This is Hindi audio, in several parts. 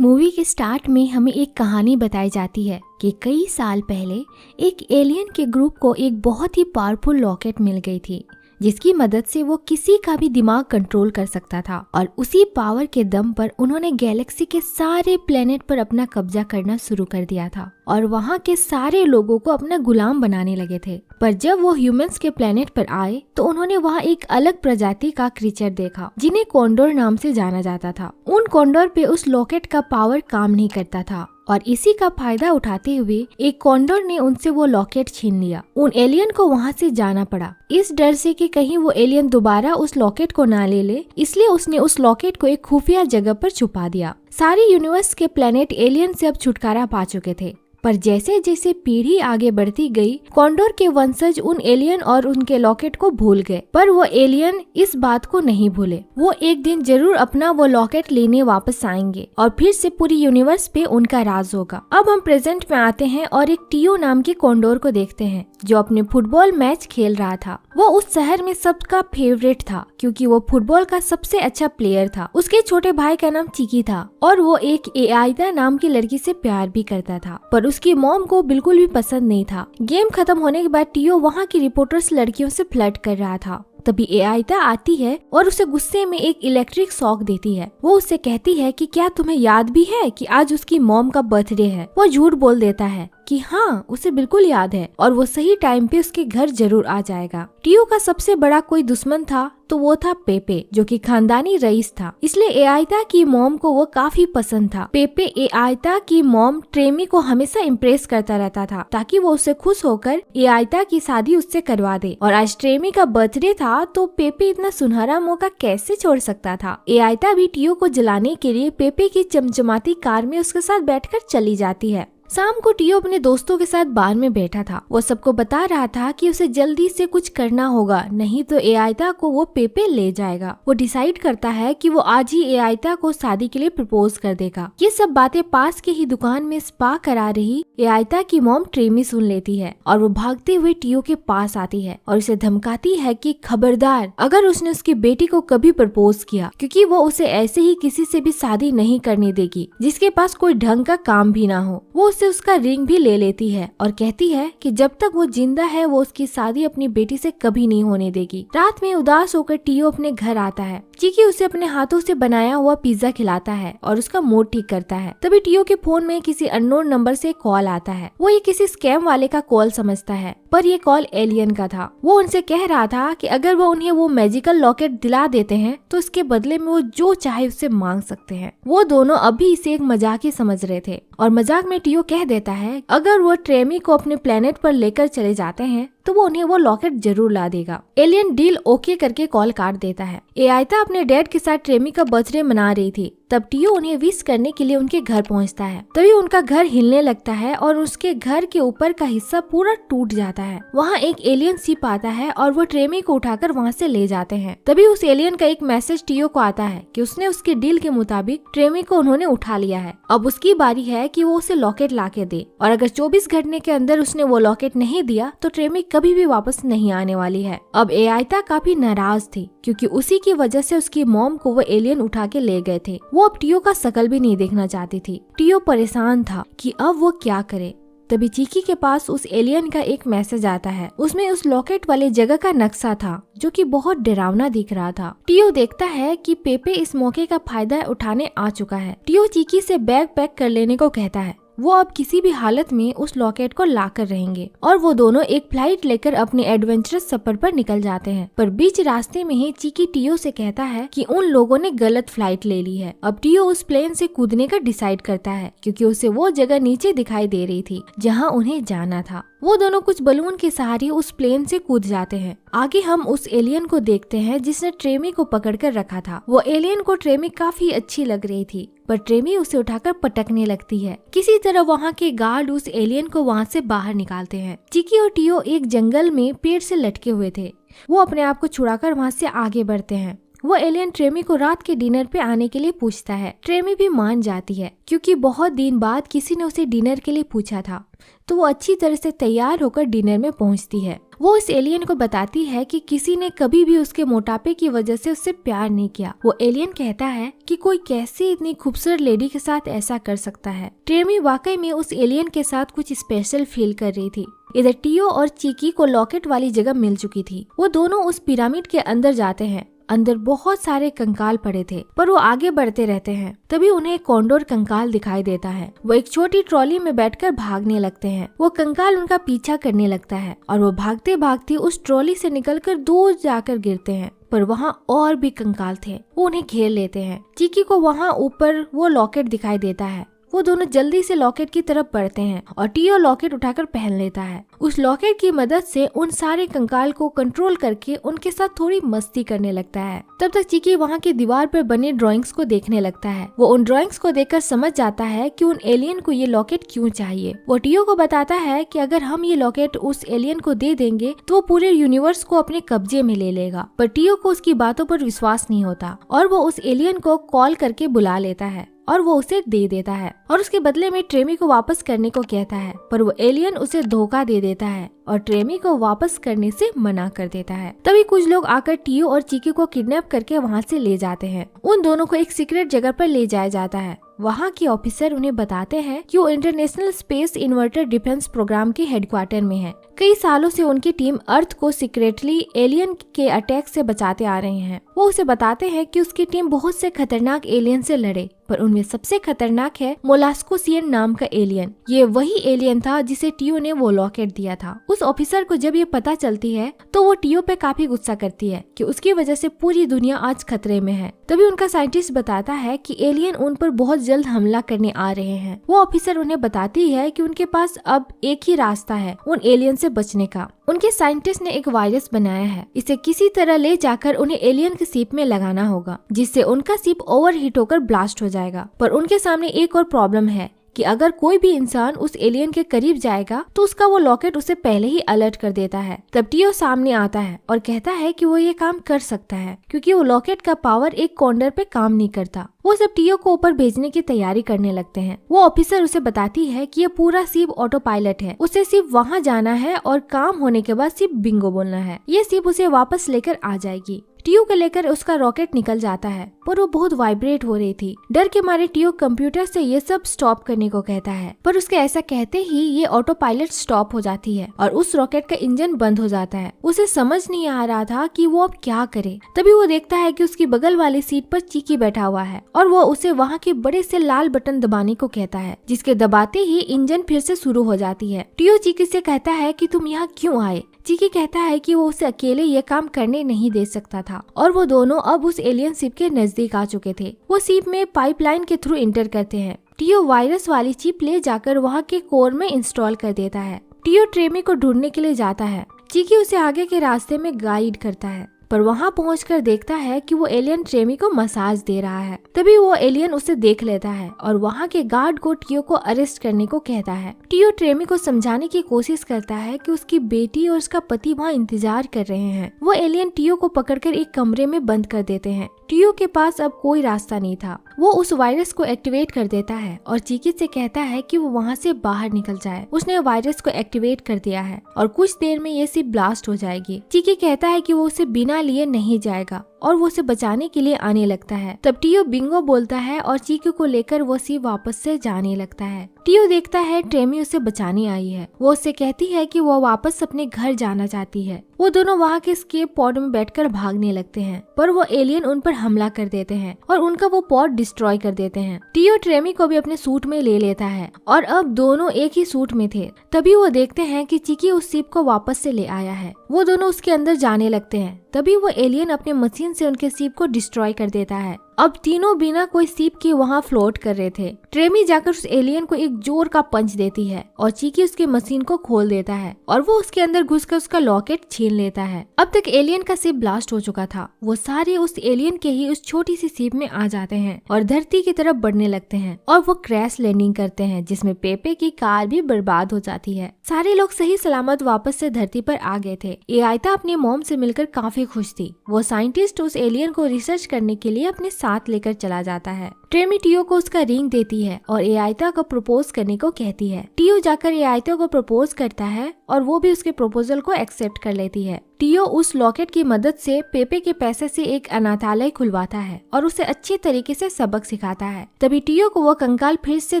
मूवी के स्टार्ट में हमें एक कहानी बताई जाती है कि कई साल पहले एक एलियन के ग्रुप को एक बहुत ही पावरफुल लॉकेट मिल गई थी, जिसकी मदद से वो किसी का भी दिमाग कंट्रोल कर सकता था। और उसी पावर के दम पर उन्होंने गैलेक्सी के सारे प्लेनेट पर अपना कब्जा करना शुरू कर दिया था और वहाँ के सारे लोगों को अपना गुलाम बनाने लगे थे। पर जब वो ह्यूमंस के प्लेनेट पर आए तो उन्होंने वहाँ एक अलग प्रजाति का क्रीचर देखा जिन्हें कॉन्डोर नाम से जाना जाता था। उन कॉन्डोर पे उस लॉकेट का पावर काम नहीं करता था और इसी का फायदा उठाते हुए एक कॉन्डोर ने उनसे वो लॉकेट छीन लिया। उन एलियन को वहाँ से जाना पड़ा, इस डर से कि कहीं वो एलियन दोबारा उस लॉकेट को ना ले ले, इसलिए उसने उस लॉकेट को एक खुफिया जगह पर छुपा दिया। सारे यूनिवर्स के प्लेनेट एलियन से अब छुटकारा पा चुके थे, पर जैसे जैसे पीढ़ी आगे बढ़ती गई, कॉन्डोर के वंशज उन एलियन और उनके लॉकेट को भूल गए। पर वो एलियन इस बात को नहीं भूले, वो एक दिन जरूर अपना वो लॉकेट लेने वापस आएंगे और फिर से पूरी यूनिवर्स पे उनका राज होगा। अब हम प्रेजेंट में आते हैं और एक टियो नाम के कॉन्डोर को देखते हैं जो अपने फुटबॉल मैच खेल रहा था। वो उस शहर में सबका फेवरेट था क्योंकि वो फुटबॉल का सबसे अच्छा प्लेयर था। उसके छोटे भाई का नाम चिकी था और वो एक एआईता नाम की लड़की से प्यार भी करता था, पर उसकी मॉम को बिल्कुल भी पसंद नहीं था। गेम खत्म होने के बाद टियो वहाँ की रिपोर्टर्स लड़कियों से फ्लर्ट कर रहा था। तभी एआईता आती है और उसे गुस्से में एक इलेक्ट्रिक शॉक देती है। वो उससे कहती है कि क्या तुम्हें याद भी है कि आज उसकी मॉम का बर्थडे है। वो झूठ बोल देता है कि हाँ, उसे बिल्कुल याद है और वो सही टाइम पे उसके घर जरूर आ जाएगा। टियो का सबसे बड़ा कोई दुश्मन था तो वो था पेपे, जो कि खानदानी रईस था, इसलिए एआईता की मॉम को वो काफी पसंद था। पेपे एआईता की मॉम ट्रेमी को हमेशा इम्प्रेस करता रहता था ताकि वो उससे खुश होकर एआईता की शादी उससे करवा दे। और आज ट्रेमी का बर्थडे था तो पेपे इतना सुनहरा मौका कैसे छोड़ सकता था। एआईता भी टियो को जलाने के लिए पेपे की चमचमाती कार में उसके साथ बैठकर चली जाती है। शाम को टियो अपने दोस्तों के साथ बार में बैठा था। वो सबको बता रहा था कि उसे जल्दी से कुछ करना होगा, नहीं तो एआईता को वो पेपे ले जाएगा। वो डिसाइड करता है कि वो आज ही एआईता को शादी के लिए प्रपोज कर देगा। ये सब बातें पास के ही दुकान में स्पा करा रही एआईता की मॉम ट्रेमी सुन लेती है और वो भागते हुए टियो के पास आती है और उसे धमकाती है कि खबरदार अगर उसने उसकी बेटी को कभी प्रपोज किया, क्योंकि वो उसे ऐसे ही किसी से भी शादी नहीं करने देगी जिसके पास कोई ढंग का काम भी ना हो। वो से उसका रिंग भी ले लेती है और कहती है कि जब तक वो जिंदा है वो उसकी शादी अपनी बेटी से कभी नहीं होने देगी। रात में उदास होकर टियो अपने घर आता है। चिकी उसे अपने हाथों से बनाया हुआ पिज्जा खिलाता है और उसका मूड ठीक करता है। तभी टियो के फोन में किसी अननोन नंबर से कॉल आता है। वो ये किसी स्कैम वाले का कॉल समझता है, पर ये कॉल एलियन का था। वो उनसे कह रहा था कि अगर वो उन्हें वो मैजिकल लॉकेट दिला देते हैं तो इसके बदले में वो जो चाहे उससे मांग सकते हैं। वो दोनों अभी इसे एक मजाक ही समझ रहे थे और मजाक में टियो कह देता है अगर वो ट्रेमी को अपने प्लेनेट पर लेकर चले जाते हैं तो वो उन्हें वो लॉकेट जरूर ला देगा। एलियन डील ओके करके कॉल काट देता है। एआईता अपने डैड के साथ ट्रेमी का बर्थडे मना रही थी, तब टियो उन्हें विश करने के लिए उनके घर पहुंचता है। तभी उनका घर हिलने लगता है और उसके घर के ऊपर का हिस्सा पूरा टूट जाता है। वहाँ एक एलियन शिप आता है और वो ट्रेमी को उठाकर वहाँ से ले जाते हैं। तभी उस एलियन का एक मैसेज टियो को आता है कि उसने उसके डील के मुताबिक ट्रेमी को उन्होंने उठा लिया है। अब उसकी बारी है कि वो उसे लॉकेट ला के दे और अगर 24 घंटे के अंदर उसने वो लॉकेट नहीं दिया तो ट्रेमी कभी भी वापस नहीं आने वाली है। अब एआईता काफी नाराज थी क्योंकि उसी की वजह से उसकी मॉम को वो एलियन उठा के ले गए थे। वो अब टियो का शकल भी नहीं देखना चाहती थी। टियो परेशान था कि अब वो क्या करे। तभी चिकी के पास उस एलियन का एक मैसेज आता है। उसमें उस लॉकेट वाले जगह का नक्शा था जो कि बहुत डरावना दिख रहा था। टियो देखता है कि पेपे इस मौके का फायदा उठाने आ चुका है। टियो चिकी से बैग पैक कर लेने को कहता है। वो अब किसी भी हालत में उस लॉकेट को लाकर रहेंगे और वो दोनों एक फ्लाइट लेकर अपने एडवेंचरस सफर पर निकल जाते हैं। पर बीच रास्ते में ही चिकी टियो से कहता है कि उन लोगों ने गलत फ्लाइट ले ली है। अब टियो उस प्लेन से कूदने का डिसाइड करता है क्योंकि उसे वो जगह नीचे दिखाई दे रही थी जहाँ उन्हें जाना था। वो दोनों कुछ बलून के सहारे उस प्लेन से कूद जाते हैं। आगे हम उस एलियन को देखते हैं जिसने ट्रेमी को पकड़ कर रखा था। वो एलियन को ट्रेमी काफी अच्छी लग रही थी, पर ट्रेमी उसे उठाकर पटकने लगती है। किसी तरह वहाँ के गार्ड उस एलियन को वहाँ से बाहर निकालते हैं। चिकी और टियो एक जंगल में पेड़ से लटके हुए थे। वो अपने आप को छुड़ाकर वहाँ से आगे बढ़ते हैं। वो एलियन ट्रेमी को रात के डिनर पे आने के लिए पूछता है। ट्रेमी भी मान जाती है क्योंकि बहुत दिन बाद किसी ने उसे डिनर के लिए पूछा था, तो वो अच्छी तरह से तैयार होकर डिनर में पहुंचती है। वो इस एलियन को बताती है कि किसी ने कभी भी उसके मोटापे की वजह से उससे प्यार नहीं किया। वो एलियन कहता है कि कोई कैसे इतनी खूबसूरत लेडी के साथ ऐसा कर सकता है। ट्रेमी वाकई में उस एलियन के साथ कुछ स्पेशल फील कर रही थी। इधर टियो और चीकी को लॉकेट वाली जगह मिल चुकी थी। वो दोनों उस पिरामिड के अंदर जाते हैं। अंदर बहुत सारे कंकाल पड़े थे, पर वो आगे बढ़ते रहते हैं। तभी उन्हें एक कॉन्डोर कंकाल दिखाई देता है। वो एक छोटी ट्रॉली में बैठकर भागने लगते हैं। वो कंकाल उनका पीछा करने लगता है और वो भागते भागते उस ट्रॉली से निकलकर दूर जाकर गिरते हैं। पर वहाँ और भी कंकाल थे, वो उन्हें घेर लेते हैं। चीकी को वहाँ ऊपर वो लॉकेट दिखाई देता है। वो दोनों जल्दी से लॉकेट की तरफ बढ़ते हैं और टियो लॉकेट उठाकर पहन लेता है। उस लॉकेट की मदद से उन सारे कंकाल को कंट्रोल करके उनके साथ थोड़ी मस्ती करने लगता है। तब तक चीकी वहाँ की दीवार पर बने ड्राइंग्स को देखने लगता है। वो उन ड्राइंग्स को देखकर समझ जाता है कि उन एलियन को ये लॉकेट क्यों चाहिए। वो टियो को बताता है कि अगर हम ये लॉकेट उस एलियन को दे देंगे तो वो पूरे यूनिवर्स को अपने कब्जे में ले लेगा। पर टियो को उसकी बातों पर विश्वास नहीं होता और वो उस एलियन को कॉल करके बुला लेता है और वो उसे दे देता है और उसके बदले में ट्रेमी को वापस करने को कहता है। पर वो एलियन उसे धोखा दे देता है और ट्रेमी को वापस करने से मना कर देता है। तभी कुछ लोग आकर टियो और चीकी को किडनैप करके वहाँ से ले जाते हैं। उन दोनों को एक सीक्रेट जगह पर ले जाया जाता है। वहाँ के ऑफिसर उन्हें बताते हैं कि वो international space inverter defence programme के हेडक्वार्टर में है। कई सालों से उनकी टीम अर्थ को सीक्रेटली एलियन के अटैक से बचाते आ रहे हैं। वो उसे बताते हैं कि उसकी टीम बहुत से खतरनाक एलियन से लड़े, पर उनमें सबसे खतरनाक है मोलास्कोसियन नाम का एलियन। ये वही एलियन था जिसे टियो ने वो लॉकेट दिया था। उस ऑफिसर को जब ये पता चलती है तो वो टियो पे काफी गुस्सा करती है कि उसकी वजह से पूरी दुनिया आज खतरे में है। तभी उनका साइंटिस्ट बताता है कि एलियन उन पर बहुत जल्द हमला करने आ रहे हैं। वो ऑफिसर उन्हें बताती है कि उनके पास अब एक ही रास्ता है उन एलियन से बचने का। उनके साइंटिस्ट ने एक वायरस बनाया है। इसे किसी तरह ले जाकर उन्हें एलियन के शिप में लगाना होगा, जिससे उनका शिप ओवरहीट होकर ब्लास्ट हो जाएगा। पर उनके सामने एक और प्रॉब्लम है कि अगर कोई भी इंसान उस एलियन के करीब जाएगा तो उसका वो लॉकेट उसे पहले ही अलर्ट कर देता है। तब टियो सामने आता है और कहता है कि वो ये काम कर सकता है क्योंकि वो लॉकेट का पावर एक कॉर्नर पे काम नहीं करता। वो सब टियो को ऊपर भेजने की तैयारी करने लगते हैं। वो ऑफिसर उसे बताती है कि ये पूरा शिप ऑटो पायलट है, उसे सिर्फ वहाँ जाना है और काम होने के बाद सिर्फ बिंगो बोलना है। ये शिप उसे वापस लेकर आ जाएगी। टियो को लेकर उसका रॉकेट निकल जाता है, पर वो बहुत वाइब्रेट हो रही थी। डर के मारे टियो कंप्यूटर से ये सब स्टॉप करने को कहता है, पर उसके ऐसा कहते ही ये ऑटो पायलट स्टॉप हो जाती है और उस रॉकेट का इंजन बंद हो जाता है। उसे समझ नहीं आ रहा था कि वो अब क्या करे। तभी वो देखता है कि उसकी बगल वाली सीट पर चीकी बैठा हुआ है और वो उसे वहाँ के बड़े से लाल बटन दबाने को कहता है, जिसके दबाते ही इंजन फिर से शुरू हो जाती है। टियो चीकी से कहता है कि तुम यहाँ क्यों आए। चीकी कहता है कि वो उसे अकेले ये काम करने नहीं दे सकता था और वो दोनों अब उस एलियन शिप के नजदीक आ चुके थे। वो शिप में पाइपलाइन के थ्रू इंटर करते हैं। टियो वायरस वाली चिप ले जाकर वहाँ के कोर में इंस्टॉल कर देता है। टियो ट्रेमी को ढूंढने के लिए जाता है। चीकी उसे आगे के रास्ते में गाइड करता है, पर वहाँ पहुंचकर देखता है कि वो एलियन ट्रेमी को मसाज दे रहा है। तभी वो एलियन उसे देख लेता है और वहाँ के गार्ड को टियो को अरेस्ट करने को कहता है। टियो ट्रेमी को समझाने की कोशिश करता है कि उसकी बेटी और उसका पति वहाँ इंतजार कर रहे हैं। वो एलियन टियो को पकड़कर एक कमरे में बंद कर देते हैं। टियो के पास अब कोई रास्ता नहीं था। वो उस वायरस को एक्टिवेट कर देता है और चीकी से कहता है कि वो वहाँ से बाहर निकल जाए। उसने वायरस को एक्टिवेट कर दिया है और कुछ देर में ये शिप ब्लास्ट हो जाएगी। चीकी कहता है कि वो उसे बिना लिए नहीं जाएगा और वो उसे बचाने के लिए आने लगता है। तब टियो बिंगो बोलता है और चीकी को लेकर वो शिप वापस से जाने लगता है। टियो देखता है ट्रेमी उसे बचाने आई है। वो उससे कहती है कि वो वापस अपने घर जाना चाहती है। वो दोनों वहाँ के एस्केप पॉड में बैठकर भागने लगते हैं, पर वो एलियन उन पर हमला कर देते हैं और उनका वो पॉड डिस्ट्रॉय कर देते हैं। टियो ट्रेमी को भी अपने सूट में ले लेता है और अब दोनों एक ही सूट में थे। तभी वो देखते हैं कि चीकी उस शिप को वापस से ले आया है। वो दोनों उसके अंदर जाने लगते हैं। तभी वो एलियन अपने मशीन से उनके शिप को डिस्ट्रॉय कर देता है अब तीनों बिना कोई सीप के वहाँ फ्लोट कर रहे थे। ट्रेमी जाकर उस एलियन को एक जोर का पंच देती है और चीकी उसके मशीन को खोल देता है और वो उसके अंदर घुसकर उसका लॉकेट छीन लेता है। अब तक एलियन का शिप ब्लास्ट हो चुका था। वो सारे उस एलियन के ही उस छोटी सी शिप में आ जाते हैं और धरती की तरफ बढ़ने लगते हैं और वो क्रैश लैंडिंग करते हैं, जिसमें पेपे की कार भी बर्बाद हो जाती है। सारे लोग सही सलामत वापस से धरती पर आ गए थे। एआईता अपनी मॉम से मिलकर काफी खुश थी। वो साइंटिस्ट उस एलियन को रिसर्च करने के लिए अपने साथ लेकर चला जाता है। ट्रेमी टियो को उसका रिंग देती है और एआईता को प्रपोज करने को कहती है। टियो जाकर एआईता को प्रपोज करता है और वो भी उसके प्रपोजल को एक्सेप्ट कर लेती है। टियो उस लॉकेट की मदद से पेपे के पैसे से एक अनाथालय खुलवाता है और उसे अच्छी तरीके से सबक सिखाता है। तभी टियो को वो कंकाल फिर से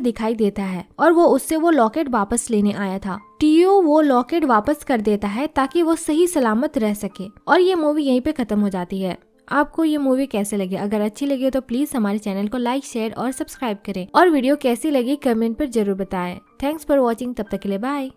दिखाई देता है और वो उससे वो लॉकेट वापस लेने आया था। टियो वो लॉकेट वापस कर देता है ताकि वो सही सलामत रह सके और ये मूवी यहीं पे खत्म हो जाती है। आपको ये मूवी कैसे लगी? अगर अच्छी लगी हो तो प्लीज हमारे चैनल को लाइक, शेयर और सब्सक्राइब करें और वीडियो कैसी लगी कमेंट पर जरूर बताएं। Thanks for watching. तब तक के लिए बाय।